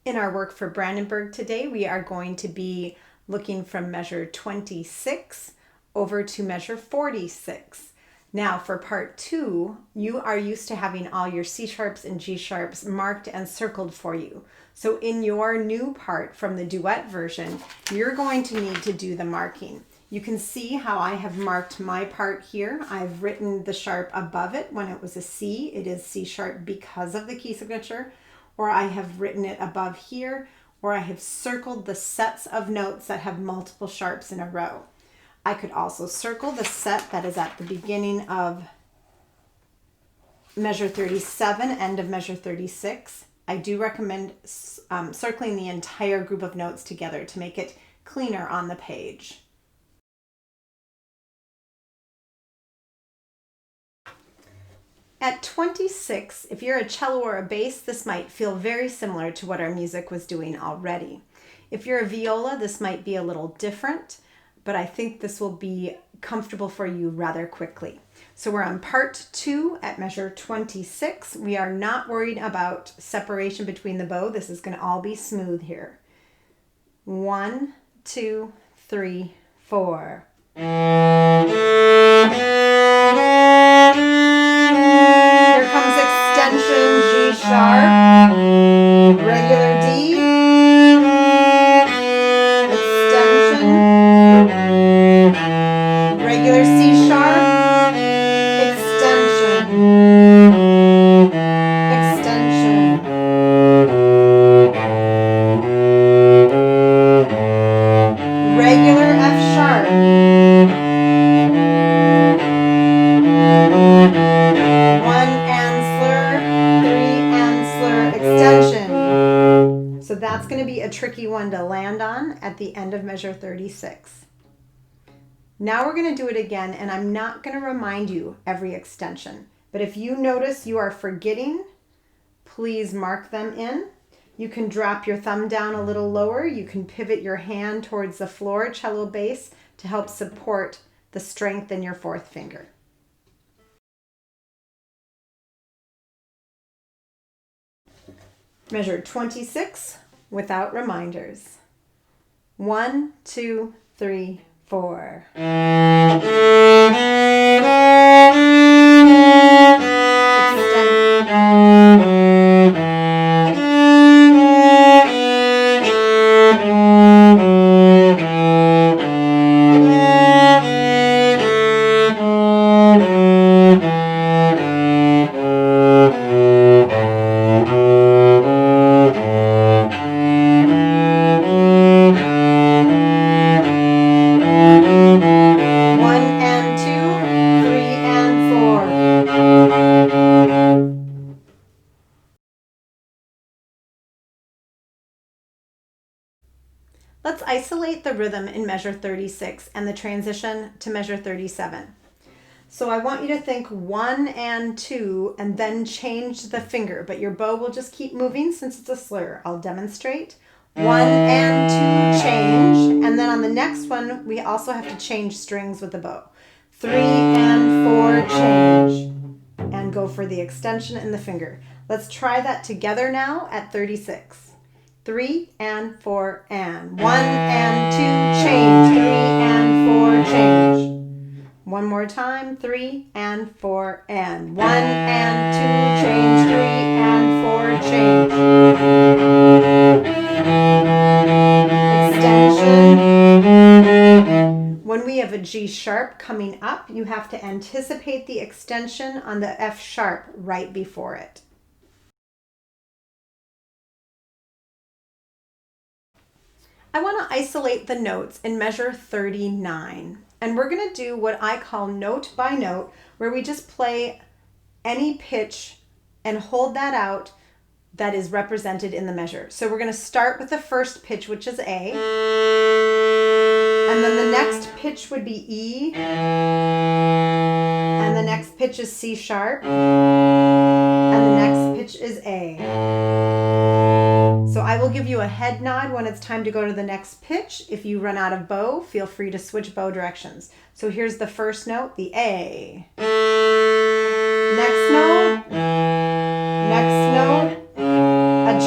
In our work for Brandenburg today, we are going to be looking from measure 26 over to measure 46. Now for part 2, you are used to having all your C sharps and G sharps marked and circled for you. So in your new part from the duet version, you're going to need to do the marking. You can see how I have marked my part here. I've written the sharp above it. When it was a C, it is C sharp because of the key signature. Or I have written it above here, or I have circled the sets of notes that have multiple sharps in a row. I could also circle the set that is at the beginning of measure 37, end of measure 36. I do recommend circling the entire group of notes together to make it cleaner on the page. At 26, if you're a cello or a bass, this might feel very similar to what our music was doing already. If you're a viola, this might be a little different, but I think this will be comfortable for you rather quickly. So we're on part 2 at measure 26. We are not worried about separation between the bow. This is going to all be smooth here. 1, 2, 3, 4. Extension G sharp, regular D, extension, regular C sharp, extension, extension, regular F sharp, so that's going to be a tricky one to land on at the end of measure 36. Now we're going to do it again, and I'm not going to remind you every extension, but if you notice you are forgetting, please mark them in. You can drop your thumb down a little lower. You can pivot your hand towards the floor, cello bass, to help support the strength in your fourth finger. Measure 26 without reminders. 1, 2, 3, 4. Let's isolate the rhythm in measure 36 and the transition to measure 37. So I want you to think 1 and 2 and then change the finger, but your bow will just keep moving since it's a slur. I'll demonstrate. 1 and 2 change, and then on the next one we also have to change strings with the bow. 3 and 4 change, and go for the extension in the finger. Let's try that together now at 36. 3 and 4 and 1 and 2 change, 3 and 4 change. One more time, 3 and 4 and 1 and 2 change, 3 and 4 change. Extension. When we have a G sharp coming up, you have to anticipate the extension on the F sharp right before it. I want to isolate the notes in measure 39, and we're going to do what I call note by note, where we just play any pitch and hold that out that is represented in the measure. So we're going to start with the first pitch, which is A, and then the next pitch would be E, and the next pitch is C sharp, and the next pitch is A. So I will give you a head nod when it's time to go to the next pitch. If you run out of bow, feel free to switch bow directions. So here's the first note, the A. Next note,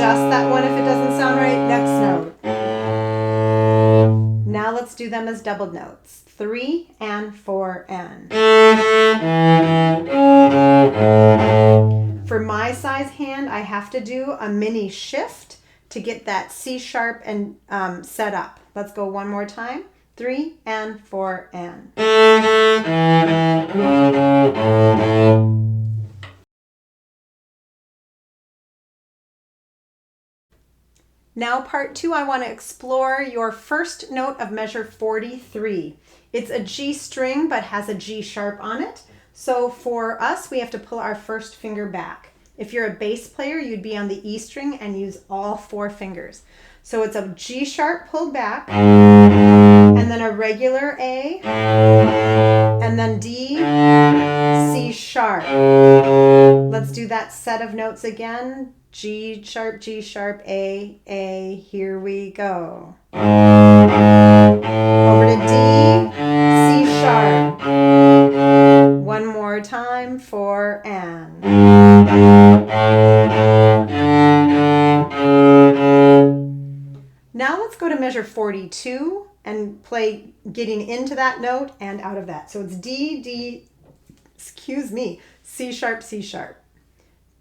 adjust that one if it doesn't sound right. Next note. Now let's do them as doubled notes. 3 and 4 and. For my size hand, I have to do a mini shift to get that C sharp and set up. Let's go one more time. 3 and 4 and. Now part 2, I want to explore your first note of measure 43. It's a G string but has a G sharp on it. So for us, we have to pull our first finger back. If you're a bass player, you'd be on the E string and use all 4 fingers. So it's a G sharp pulled back, and then a regular A, and then D, C sharp. Let's do that set of notes again. G sharp, A, here we go. Over to D, C sharp. One more time, 4 and. Now let's go to measure 42 and play getting into that note and out of that. So it's D, C sharp.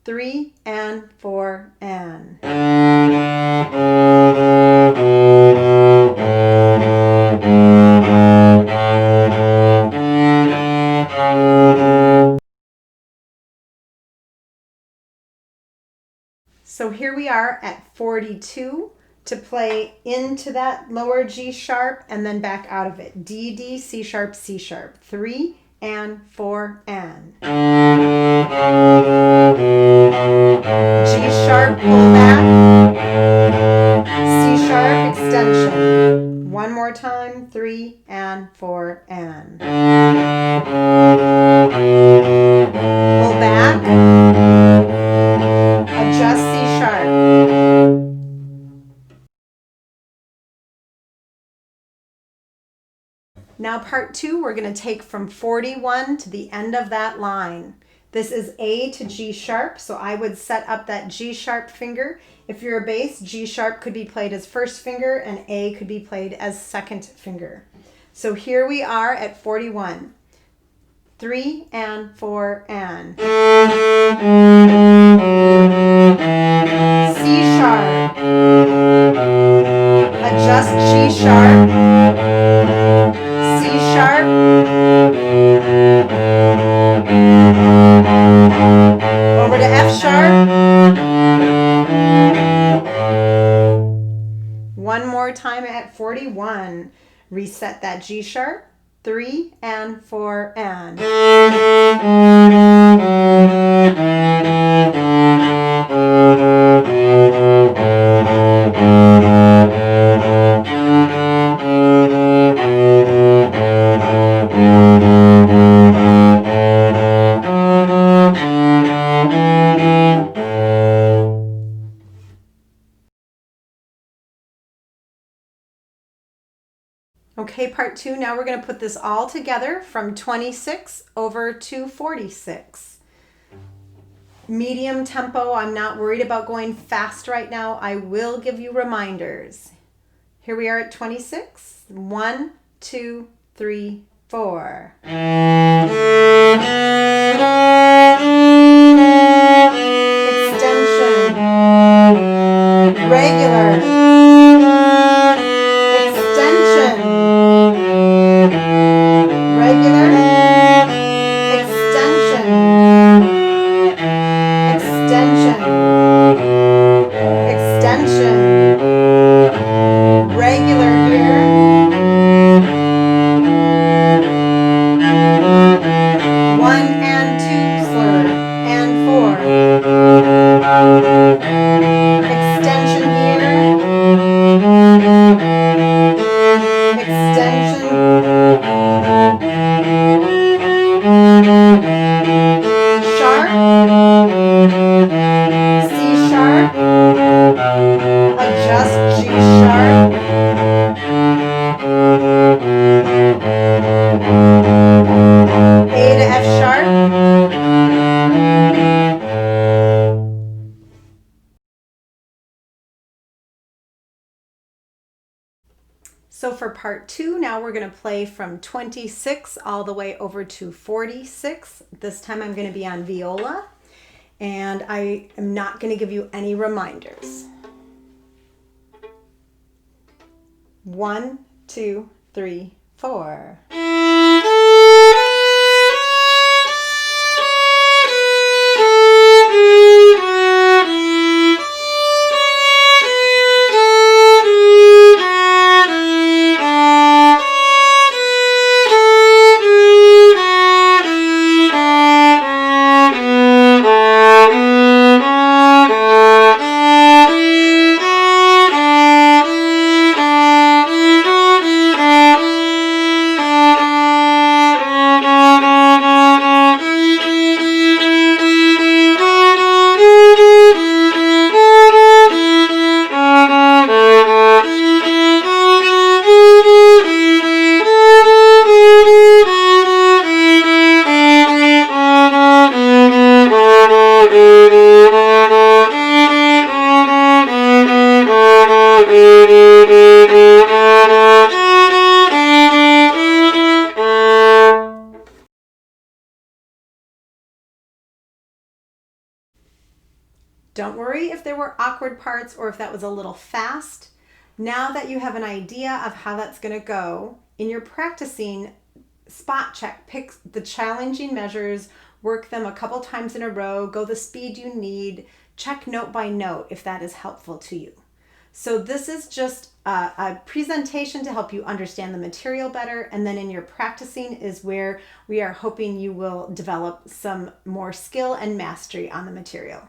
3 and 4 and. So here we are at 42 to play into that lower G sharp and then back out of it. D, C sharp. 3 and 4 and. G sharp, pull back. C sharp, extension. One more time, 3 and 4 and. Pull back. Adjust C sharp. Now part 2, we're going to take from 41 to the end of that line. This is A to G sharp, so I would set up that G sharp finger. If you're a bass, G sharp could be played as first finger and A could be played as second finger. So here we are at 41. 3 and 4 and. C sharp. Adjust G sharp. C sharp. Over to F sharp. One more time at 41. Reset that G sharp. 3 and 4 and. Okay, part 2, now we're going to put this all together from 26 over to 46. Medium tempo, I'm not worried about going fast right now. I will give you reminders. Here we are at 26. 1, 2, 3, 4. Extension. Regular. One So for part 2, now we're going to play from 26 all the way over to 46. This time I'm going to be on viola, and I am not going to give you any reminders. 1, 2, 3, 4. Don't worry if there were awkward parts or if that was a little fast. Now that you have an idea of how that's going to go, in your practicing, spot check, pick the challenging measures, work them a couple times in a row, go the speed you need, check note by note if that is helpful to you. So this is just a presentation to help you understand the material better, and then in your practicing is where we are hoping you will develop some more skill and mastery on the material.